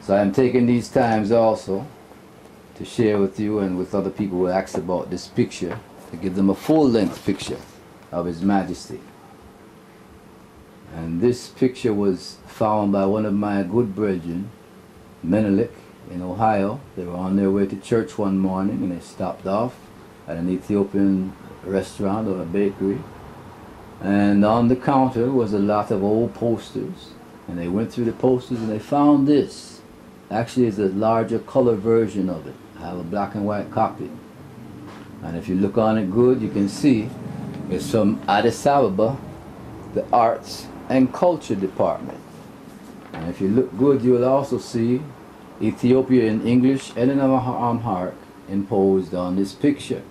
So I'm taking these times also to share with you and with other people who ask about this picture, to give them a full-length picture of His Majesty. And this picture was found by one of my good brethren, Menelik, in Ohio. They were on their way to church one morning and they stopped off at an Ethiopian restaurant or a bakery. And on the counter was a lot of old posters. And they went through the posters and they found this. Actually, it's a larger color version of it. I have a black and white copy. And if you look on it good, you can see it's from Addis Ababa, the Arts and Culture Department. And if you look good, you will also see Ethiopia in English and in Amharic imposed on this picture.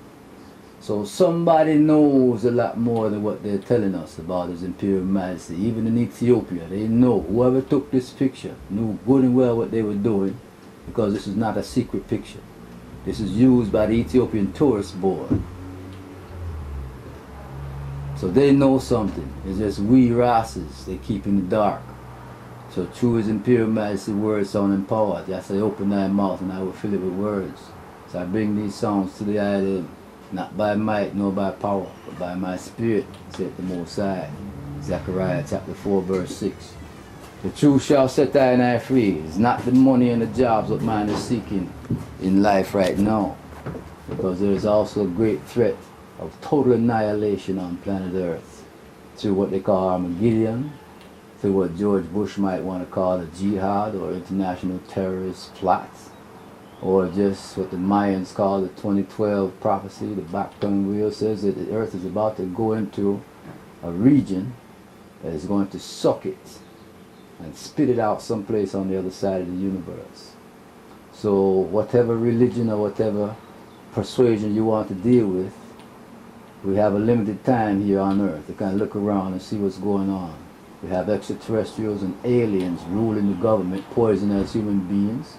So somebody knows a lot more than what they're telling us about His Imperial Majesty. Even in Ethiopia, they know. Whoever took this picture knew good and well what they were doing, because this is not a secret picture. This is used by the Ethiopian Tourist Board. So they know something. It's just we Rastas, they keep in the dark. So through His Imperial Majesty words sound empowered. I say, open thy mouth and I will fill it with words. So I bring these songs to the island, not by might nor by power, but by my spirit, said the Most High. Zechariah chapter 4 verse 6. The truth shall set thine and I free. It's not the money and the jobs what man is seeking in life right now. Because there is also a great threat of total annihilation on planet Earth through what they call Armageddon, through what George Bush might want to call a jihad or international terrorist plot, or just what the Mayans call the 2012 prophecy. The back-tongue wheel says that the Earth is about to go into a region that is going to suck it and spit it out someplace on the other side of the universe. So whatever religion or whatever persuasion you want to deal with, we have a limited time here on Earth to kind of look around and see what's going on. We have extraterrestrials and aliens ruling the government, poisoning us human beings.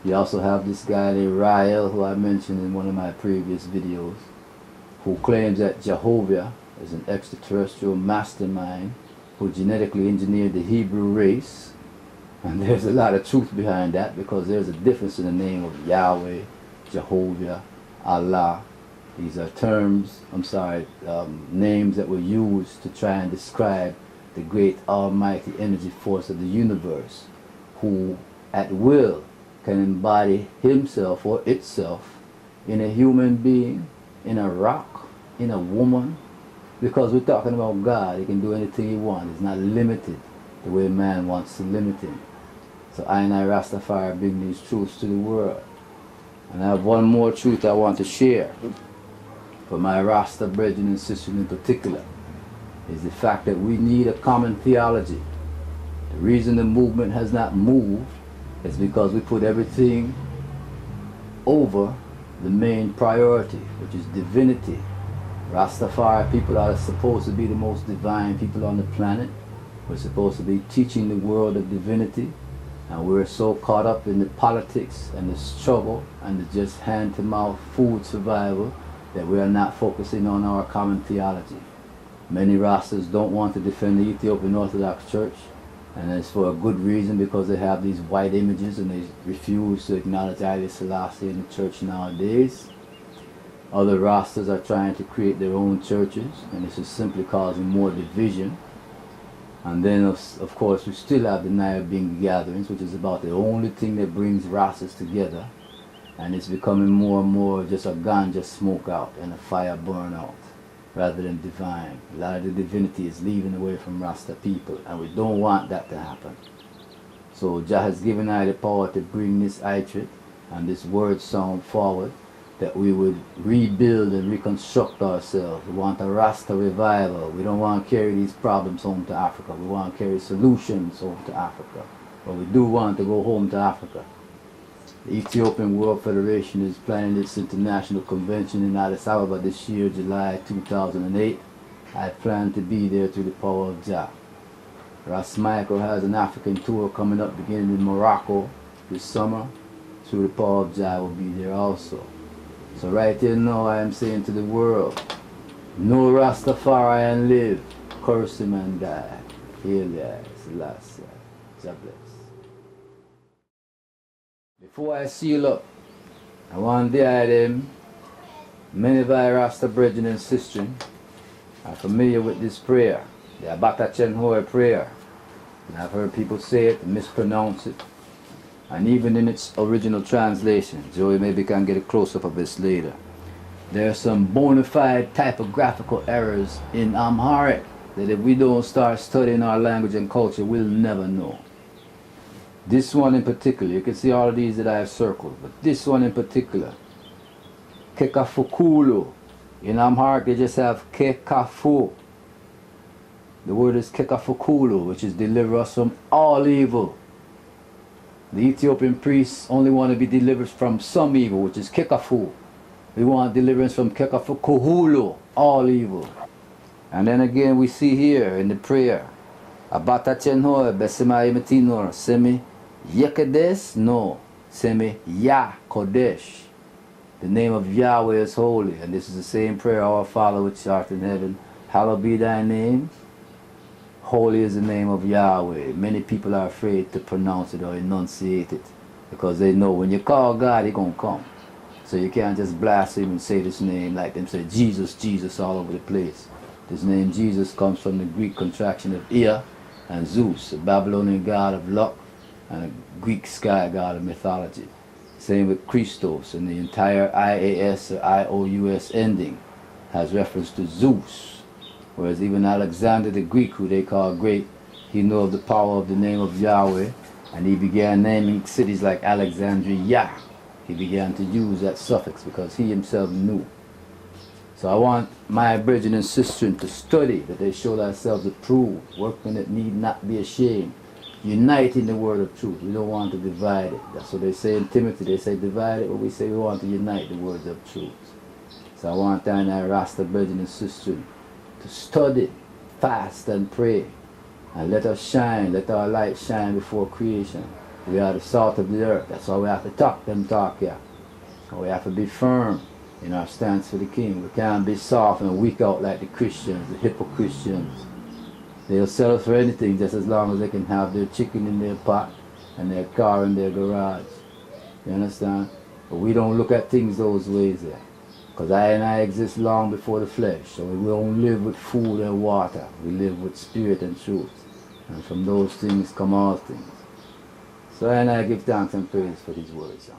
You also have this guy named Rael, who I mentioned in one of my previous videos, who claims that Jehovah is an extraterrestrial mastermind who genetically engineered the Hebrew race. And there's a lot of truth behind that, because there's a difference in the name of Yahweh, Jehovah, Allah. These are terms, names that were used to try and describe the great almighty energy force of the universe, who at will can embody himself or itself in a human being, in a rock, in a woman. Because we're talking about God, He can do anything He wants. He's not limited the way man wants to limit Him. So I and I, Rastafari, bring these truths to the world. And I have one more truth I want to share for my Rasta brethren and sisters in particular, is the fact that we need a common theology. The reason the movement has not moved is because we put everything over the main priority, which is divinity. Rastafari people are supposed to be the most divine people on the planet. We're supposed to be teaching the world of divinity, and we're so caught up in the politics and the struggle and the just hand-to-mouth food survival that we are not focusing on our common theology. Many Rastas don't want to defend the Ethiopian Orthodox Church, and it's for a good reason, because they have these white images and they refuse to acknowledge Haile Selassie in the church nowadays. Other Rastas are trying to create their own churches, and this is simply causing more division. And then of course we still have the Nyahbinghi gatherings, which is about the only thing that brings Rastas together, and it's becoming more and more just a ganja smoke out and a fire burn out, rather than divine. A lot of the divinity is leaving away from Rasta people, and we don't want that to happen. So Jah has given I the power to bring this hatred and this word sound forward, that we would rebuild and reconstruct ourselves. We want a Rasta revival. We don't want to carry these problems home to Africa. We want to carry solutions home to Africa. But we do want to go home to Africa. The Ethiopian World Federation is planning its international convention in Addis Ababa this year, July 2008. I plan to be there through the power of Jah. Ras Michael has an African tour coming up beginning in Morocco this summer. Through the power of Jah, I will be there also. So right here now I am saying to the world, no Rastafarian live, curse him and die. Haile Selassie. God bless. Before I seal up, I want the item. Many of our Rasta brethren and sisters are familiar with this prayer, the Abata Chenhoe prayer. And I've heard people say it and mispronounce it. And even in its original translation, Joey maybe can get a close-up of this later, there are some bona fide typographical errors in Amharic that if we don't start studying our language and culture, we'll never know. This one in particular, you can see all of these that I have circled, but this one in particular, Kekafukulu. In Amharic, they just have Kekafu. The word is Kekafukulu, which is deliver us from all evil. The Ethiopian priests only want to be delivered from some evil, which is Kekafu. We want deliverance from Kekafukuhulu, all evil. And then again we see here in the prayer, Abata Chenhoe Besima Imetinor Semi Yekedes no Semi Ya Kodesh. The name of Yahweh is holy, and this is the same prayer, Our Father which art in heaven, hallowed be thy name. Holy is the name of Yahweh. Many people are afraid to pronounce it or enunciate it because they know when you call God, He's going to come. So you can't just blaspheme and say this name like them say Jesus, Jesus all over the place. This name Jesus comes from the Greek contraction of Ea and Zeus, a Babylonian god of luck and a Greek sky god of mythology. Same with Christos, and the entire IAS or IOUS ending has reference to Zeus. Whereas even Alexander the Greek, who they call great, he knew of the power of the name of Yahweh, and he began naming cities like Alexandria. He began to use that suffix because he himself knew. So I want my brethren and sisters to study, that they show themselves approved, workmen that need not be ashamed, unite in the word of truth. We don't want to divide it. That's what they say in Timothy. They say divide it, but we say we want to unite the words of truth. So I want our Rasta brethren and sisters to study, fast and pray, and let us shine, let our light shine before creation. We are the salt of the earth. That's why we have to talk them talk here. And we have to be firm in our stance for the King. We can't be soft and weak out like the Christians, the hypocristians. They'll sell us for anything just as long as they can have their chicken in their pot and their car in their garage. You understand? But we don't look at things those ways there. Because I exist long before the flesh. So we don't live with food and water. We live with spirit and truth. And from those things come all things. So I give thanks and praise for these words.